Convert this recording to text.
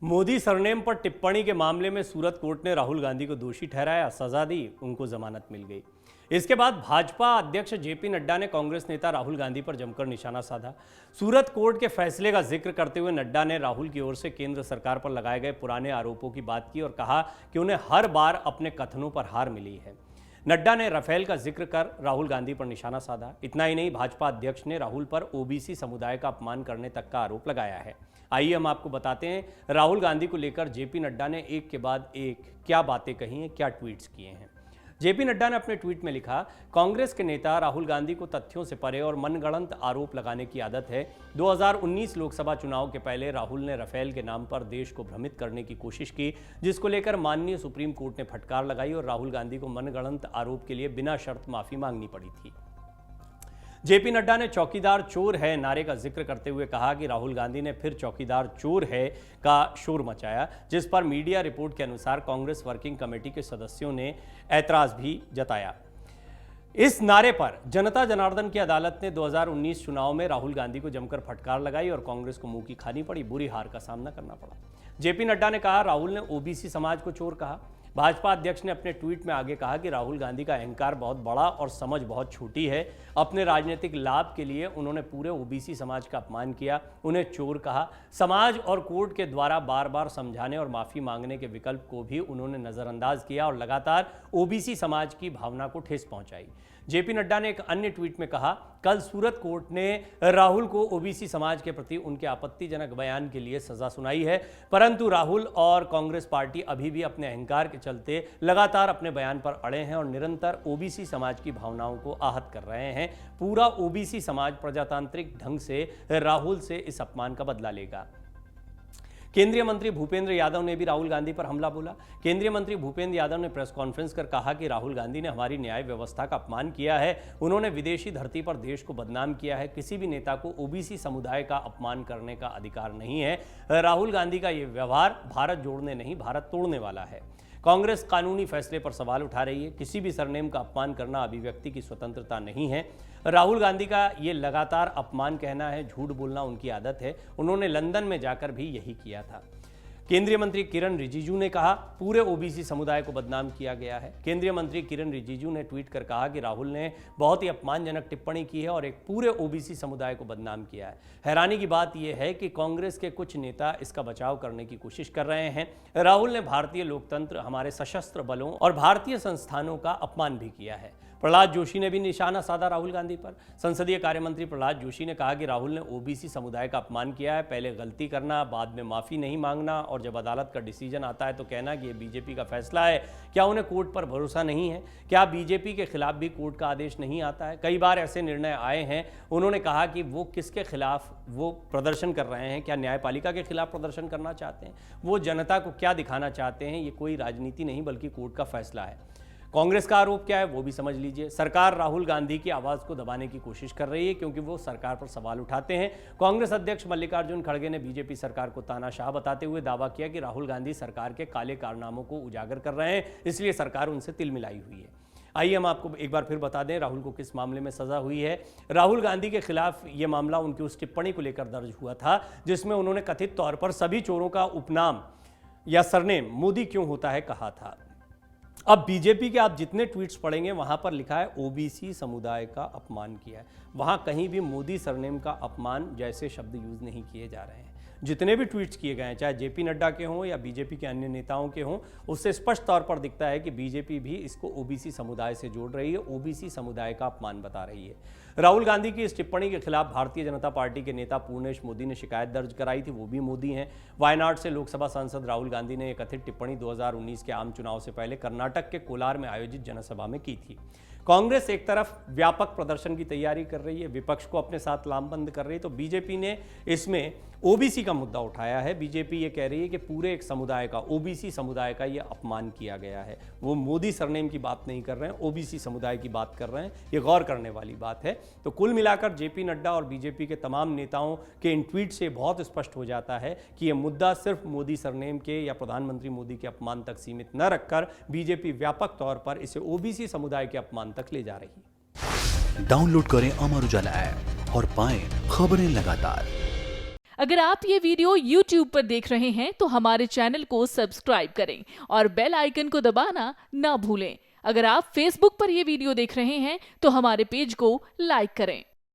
Modi surname पर टिप्पणी के मामले में सूरत कोर्ट ने राहुल गांधी को दोषी ठहराया, सजा दी, उनको जमानत मिल गई। इसके बाद भाजपा अध्यक्ष जेपी नड्डा ने कांग्रेस नेता राहुल गांधी पर जमकर निशाना साधा। सूरत कोर्ट के फैसले का जिक्र करते हुए नड्डा ने राहुल की ओर से केंद्र सरकार पर लगाए गए पुराने आरोपों की बात की और कहा कि उन्हें हर बार अपने कथनों पर हार मिली है। नड्डा ने राफेल का जिक्र कर राहुल गांधी पर निशाना साधा। इतना ही नहीं, भाजपा अध्यक्ष ने राहुल पर ओबीसी समुदाय का अपमान करने तक का आरोप लगाया है। आइए हम आपको बताते हैं राहुल गांधी को लेकर जेपी नड्डा ने एक के बाद एक क्या बातें कही हैं, क्या ट्वीट्स किए हैं। जेपी नड्डा ने अपने ट्वीट में लिखा, कांग्रेस के नेता राहुल गांधी को तथ्यों से परे और मनगढ़ंत आरोप लगाने की आदत है। 2019 लोकसभा चुनाव के पहले राहुल ने राफेल के नाम पर देश को भ्रमित करने की कोशिश की, जिसको लेकर माननीय सुप्रीम कोर्ट ने फटकार लगाई और राहुल गांधी को मनगढ़ंत आरोप के लिए बिना शर्त माफी मांगनी पड़ी थी। जेपी नड्डा ने चौकीदार चोर है नारे का जिक्र करते हुए कहा कि राहुल गांधी ने फिर चौकीदार चोर है का शोर मचाया, जिस पर मीडिया रिपोर्ट के अनुसार कांग्रेस वर्किंग कमेटी के सदस्यों ने ऐतराज भी जताया। इस नारे पर जनता जनार्दन की अदालत ने 2019 चुनाव में राहुल गांधी को जमकर फटकार लगाई और कांग्रेस को मुंह की खानी पड़ी, बुरी हार का सामना करना पड़ा। जेपी नड्डा ने कहा, राहुल ने ओबीसी समाज को चोर कहा। भाजपा अध्यक्ष ने अपने ट्वीट में आगे कहा कि राहुल गांधी का अहंकार बहुत बड़ा और समझ बहुत छोटी है। अपने राजनीतिक लाभ के लिए उन्होंने पूरे ओबीसी समाज का अपमान किया, उन्हें चोर कहा। समाज और कोर्ट के द्वारा बार बार समझाने और माफी मांगने के विकल्प को भी उन्होंने नजरअंदाज किया और लगातार ओबीसी समाज की भावना को ठेस पहुंचाई। जेपी नड्डा ने एक अन्य ट्वीट में कहा, कल सूरत कोर्ट ने राहुल को ओबीसी समाज के प्रति उनके आपत्तिजनक बयान के लिए सजा सुनाई है, परंतु राहुल और कांग्रेस पार्टी अभी भी अपने अहंकार के चलते लगातार अपने बयान पर अड़े हैं और निरंतर ओबीसी समाज की भावनाओं को आहत कर रहे हैं। पूरा ओबीसी समाज प्रजातांत्रिक ढंग से राहुल से इस अपमान का बदला लेगा। केंद्रीय मंत्री भूपेंद्र यादव ने भी राहुल गांधी पर हमला बोला। केंद्रीय मंत्री भूपेंद्र यादव ने प्रेस कॉन्फ्रेंस कर कहा कि राहुल गांधी ने हमारी न्याय व्यवस्था का अपमान किया है, उन्होंने विदेशी धरती पर देश को बदनाम किया है। किसी भी नेता को ओबीसी समुदाय का अपमान करने का अधिकार नहीं है। राहुल गांधी का यह व्यवहार भारत जोड़ने नहीं, भारत तोड़ने वाला है। कांग्रेस कानूनी फैसले पर सवाल उठा रही है। किसी भी सरनेम का अपमान करना अभिव्यक्ति की स्वतंत्रता नहीं है। राहुल गांधी का ये लगातार अपमान कहना है, झूठ बोलना उनकी आदत है। उन्होंने लंदन में जाकर भी यही किया था। केंद्रीय मंत्री किरण रिजिजू ने कहा, पूरे ओबीसी समुदाय को बदनाम किया गया है। केंद्रीय मंत्री किरण रिजिजू ने ट्वीट कर कहा कि राहुल ने बहुत ही अपमानजनक टिप्पणी की है और एक पूरे ओबीसी समुदाय को बदनाम किया है। हैरानी की बात यह है कि कांग्रेस के कुछ नेता इसका बचाव करने की कोशिश कर रहे हैं। राहुल ने भारतीय लोकतंत्र, हमारे सशस्त्र बलों और भारतीय संस्थानों का अपमान भी किया है। प्रहलाद जोशी ने भी निशाना साधा राहुल गांधी पर। संसदीय कार्य मंत्री प्रहलाद जोशी ने कहा कि राहुल ने ओबीसी समुदाय का अपमान किया है। पहले गलती करना, बाद में माफी नहीं मांगना और जब अदालत का डिसीजन आता है तो कहना कि ये बीजेपी का फैसला है। क्या उन्हें कोर्ट पर भरोसा नहीं है? क्या बीजेपी के खिलाफ भी कोर्ट का आदेश नहीं आता है? कई बार ऐसे निर्णय आए हैं। उन्होंने कहा कि वो किसके खिलाफ वो प्रदर्शन कर रहे हैं। क्या न्यायपालिका के खिलाफ प्रदर्शन करना चाहते हैं? वो जनता को क्या दिखाना चाहते हैं? ये कोई राजनीति नहीं बल्कि कोर्ट का फैसला है। कांग्रेस का आरोप क्या है वो भी समझ लीजिए। सरकार राहुल गांधी की आवाज को दबाने की कोशिश कर रही है क्योंकि वो सरकार पर सवाल उठाते हैं। कांग्रेस अध्यक्ष मल्लिकार्जुन खड़गे ने बीजेपी सरकार को तानाशाह बताते हुए दावा किया कि राहुल गांधी सरकार के काले कारनामों को उजागर कर रहे हैं, इसलिए सरकार उनसे तिल मिलाई हुई है। आइए हम आपको एक बार फिर बता दें राहुल को किस मामले में सजा हुई है। राहुल गांधी के खिलाफ यह मामला उनकी उस टिप्पणी को लेकर दर्ज हुआ था जिसमें उन्होंने कथित तौर पर सभी चोरों का उपनाम या सरनेम मोदी क्यों होता है कहा था। अब बीजेपी के आप जितने ट्वीट्स पढ़ेंगे वहां पर लिखा है ओबीसी समुदाय का अपमान किया है, वहां कहीं भी मोदी सरनेम का अपमान जैसे शब्द यूज नहीं किए जा रहे हैं। जितने भी ट्वीट्स किए गए हैं, चाहे जेपी नड्डा के हों या बीजेपी के अन्य नेताओं के हों, उससे स्पष्ट तौर पर दिखता है कि बीजेपी भी इसको ओबीसी समुदाय से जोड़ रही है, ओबीसी समुदाय का अपमान बता रही है। राहुल गांधी की इस टिप्पणी के खिलाफ भारतीय जनता पार्टी के नेता पूर्णेश मोदी ने शिकायत दर्ज कराई थी, वो भी मोदी हैं। वायनाड से लोकसभा सांसद राहुल गांधी ने एक कथित टिप्पणी 2019 के आम चुनाव से पहले कर्नाटक के कोलार में आयोजित जनसभा में की थी। कांग्रेस एक तरफ व्यापक प्रदर्शन की तैयारी कर रही है, विपक्ष को अपने साथ लामबंद कर रही है, तो बीजेपी ने इसमें ओबीसी का मुद्दा उठाया है। बीजेपी ये कह रही है कि पूरे एक समुदाय का, ओबीसी समुदाय का ये अपमान किया गया है। वो मोदी सरनेम की बात नहीं कर रहे हैं, ओबीसी समुदाय की बात कर रहे हैं। ये गौर करने वाली बात है। तो कुल मिलाकर जेपी नड्डा और बीजेपी के तमाम नेताओं के इन ट्वीट से बहुत स्पष्ट हो जाता है कि ये मुद्दा सिर्फ मोदी सरनेम के या प्रधानमंत्री मोदी के अपमान तक सीमित न रखकर बीजेपी व्यापक तौर पर इसे ओबीसी समुदाय के अपमान तक ले जा रही है। डाउनलोड करें अमर उजाला ऐप और पाएं खबरें लगातार। अगर आप ये वीडियो YouTube पर देख रहे हैं तो हमारे चैनल को सब्सक्राइब करें और बेल आइकन को दबाना ना भूलें। अगर आप Facebook पर ये वीडियो देख रहे हैं तो हमारे पेज को लाइक करें।